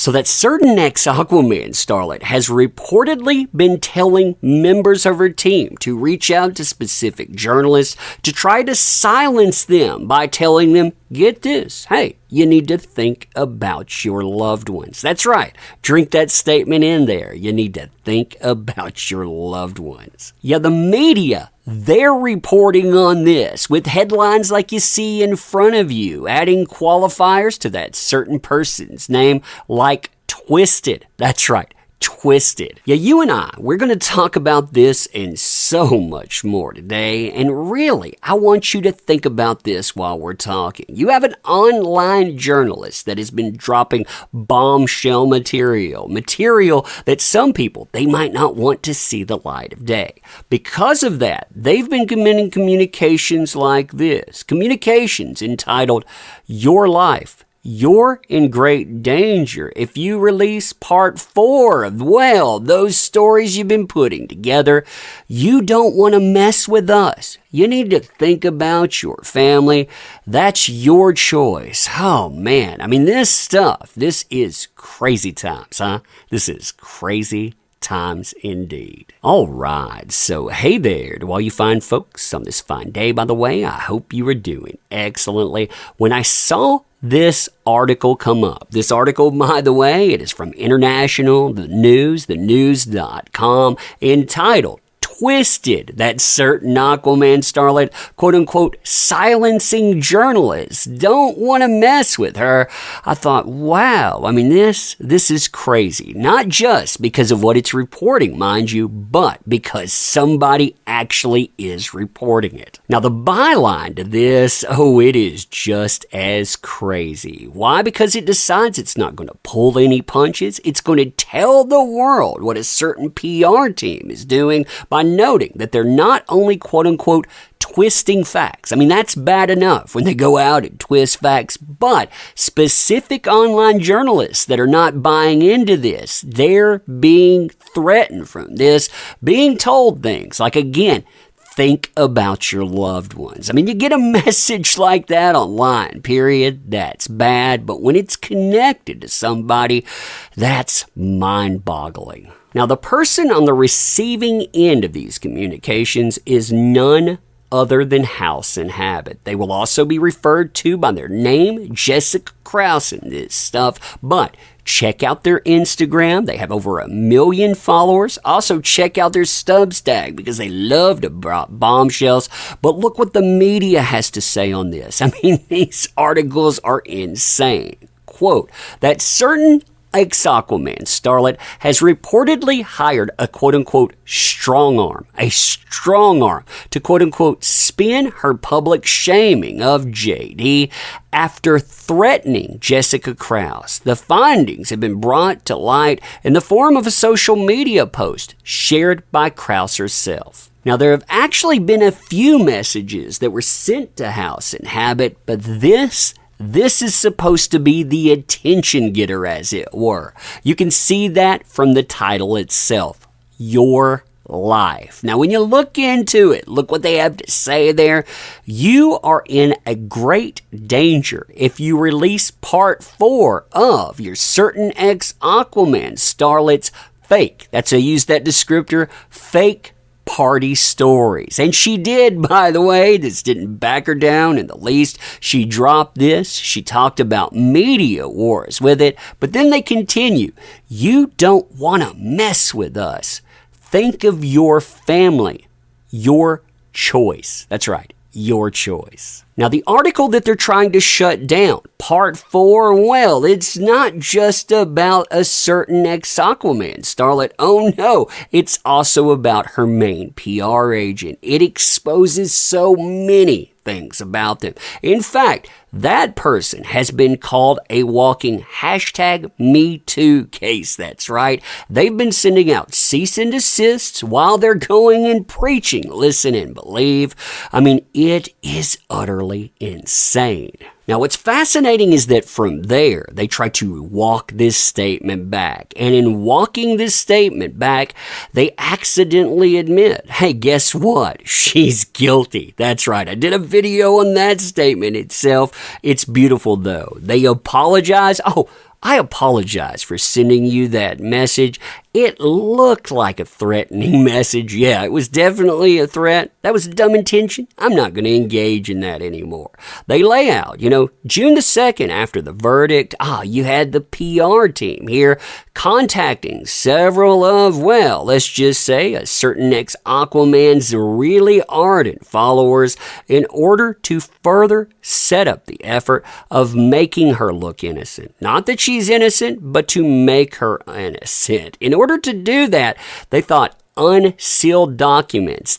So that certain ex-Aquaman starlet has reportedly been telling members of her team to reach out to specific journalists to try to silence them by telling them, get this, hey, you need to think about your loved ones. That's right. Drink that statement in there. You need to think about your loved ones. Yeah, the media, they're reporting on this with headlines like you see in front of you, adding qualifiers to that certain person's name like twisted. That's right. Twisted. Yeah, you and we're going to talk about this and so much more today. And really, I want you to think about this while we're talking. You have an online journalist that has been dropping bombshell material that some people, they might not want to see the light of day. Because of that, they've been committing communications like this. Communications entitled, Your Life. You're in great danger if you release part 4 of, well, those stories you've been putting together. You don't want to mess with us. You need to think about your family. That's your choice. Oh, man. I mean, this is crazy times, huh? This is crazy times indeed. All right, so hey there to all you fine folks on this fine day, by the way. I hope you are doing excellently. When I saw this article come up, this article, by the way, it is from International, the news.com, entitled, Twisted, that certain Aquaman starlet, quote-unquote, silencing journalists. Don't want to mess with her. I thought, wow, I mean, this is crazy. Not just because of what it's reporting, mind you, but because somebody actually is reporting it. Now, the byline to this, it is just as crazy. Why? Because it decides it's not going to pull any punches. It's going to tell the world what a certain PR team is doing by noting that they're not only quote-unquote twisting facts. I mean, that's bad enough when they go out and twist facts, but specific online journalists that are not buying into this, they're being threatened from this, being told things like, again, think about your loved ones. I mean, you get a message like that online, period. That's bad. But when it's connected to somebody, that's mind-boggling. Now, the person on the receiving end of these communications is none other than House and Habit. They will also be referred to by their name, Jessica Krause, in this stuff, but check out their Instagram. They have over 1 million followers. Also, check out their Substack because they love to drop bombshells. But look what the media has to say on this. I mean, these articles are insane. Quote, that certain ex-Aquaman starlet has reportedly hired a quote-unquote strong arm to quote-unquote spin her public shaming of JD after threatening Jessica Krause. The findings have been brought to light in the form of a social media post shared by Krause herself. Now, there have actually been a few messages that were sent to House and Habit, but this is supposed to be the attention getter, as it were. You can see that from the title itself, Your Life. Now, when you look into it, look what they have to say there. You are in a great danger if you release part 4 of your certain ex-Aquaman starlet's fake. I use that descriptor, fake party stories. And she did, by the way. This didn't back her down in the least. She dropped this. She talked about media wars with it. But then they continue. You don't want to mess with us. Think of your family. Your choice. That's right. Your choice. Now, the article that they're trying to shut down, part 4, well, it's not just about a certain ex-Aquaman starlet. Oh, no. It's also about her main PR agent. It exposes so many things about them. In fact, that person has been called a walking #MeToo case. That's right. They've been sending out cease and desists while they're going and preaching listen and believe. I mean, it is utterly insane. Now, what's fascinating is that from there, they try to walk this statement back. And in walking this statement back, they accidentally admit, hey, guess what? She's guilty. That's right. I did a video on that statement itself. It's beautiful, though. They apologize. I apologize for sending you that message. It looked like a threatening message. Yeah, it was definitely a threat. That was a dumb intention. I'm not going to engage in that anymore. They lay out, June the 2nd after the verdict, you had the PR team here contacting several of, well, let's just say a certain ex-Aquaman's really ardent followers in order to further set up the effort of making her look innocent. Not that she's innocent, but to make her innocent. In order to do that, they thought unsealed documents,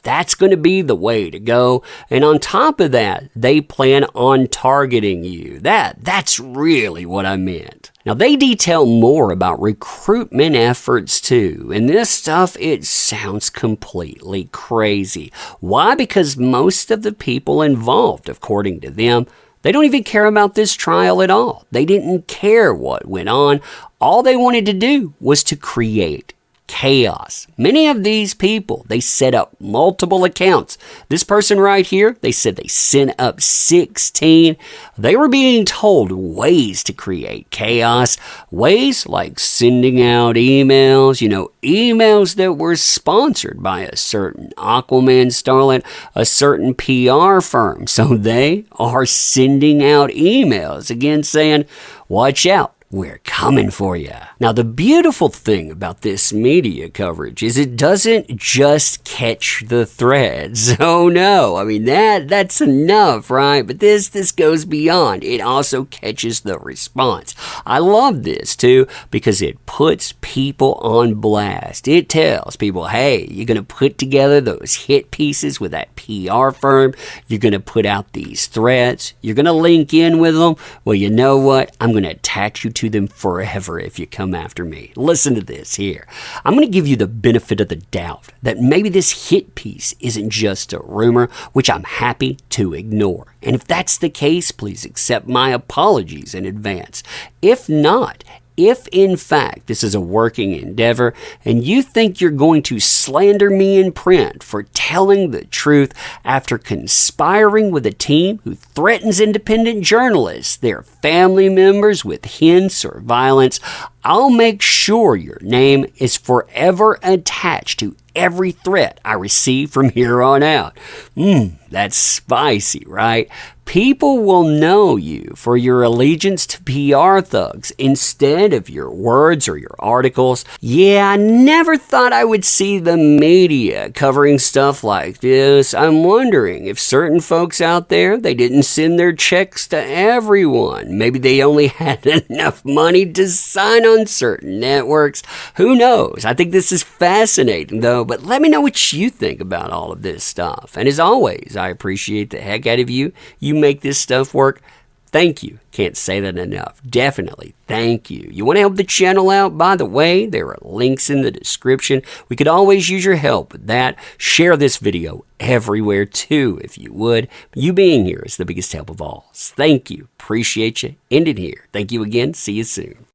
that's going to be the way to go. And on top of that, they plan on targeting you. That's really what I meant. Now, they detail more about recruitment efforts too. And this stuff, it sounds completely crazy. Why? Because most of the people involved, according to them, they don't even care about this trial at all. They didn't care what went on. All they wanted to do was to create chaos. Many of these people, they set up multiple accounts. This person right here, they said they sent up 16. They were being told ways to create chaos. Ways like sending out emails, emails that were sponsored by a certain Aquaman starlet, a certain PR firm. So they are sending out emails again saying, watch out. We're coming for you. Now, the beautiful thing about this media coverage is it doesn't just catch the threads. Oh no, I mean, that's enough, right? But this goes beyond. It also catches the response. I love this too because it puts people on blast. It tells people, hey, you're going to put together those hit pieces with that PR firm. You're going to put out these threats. You're going to link in with them. Well, you know what? I'm going to attach you to them forever if you come after me. Listen to this here. I'm going to give you the benefit of the doubt that maybe this hit piece isn't just a rumor, which I'm happy to ignore. And if that's the case, please accept my apologies in advance. If not, if in fact this is a working endeavor and you think you're going to slander me in print for telling the truth after conspiring with a team who threatens independent journalists, their family members with hints or violence, I'll make sure your name is forever attached to every threat I receive from here on out. That's spicy, right? People will know you for your allegiance to PR thugs instead of your words or your articles. Yeah, I never thought I would see the media covering stuff like this. I'm wondering if certain folks out there, they didn't send their checks to everyone. Maybe they only had enough money to sign on certain networks. Who knows? I think this is fascinating though, but let me know what you think about all of this stuff. And as always, I appreciate the heck out of you. You make this stuff work. Thank you. Can't say that enough. Definitely. Thank you. You want to help the channel out? By the way, there are links in the description. We could always use your help with that. Share this video everywhere too, if you would. You being here is the biggest help of all. Thank you. Appreciate you. End it here. Thank you again. See you soon.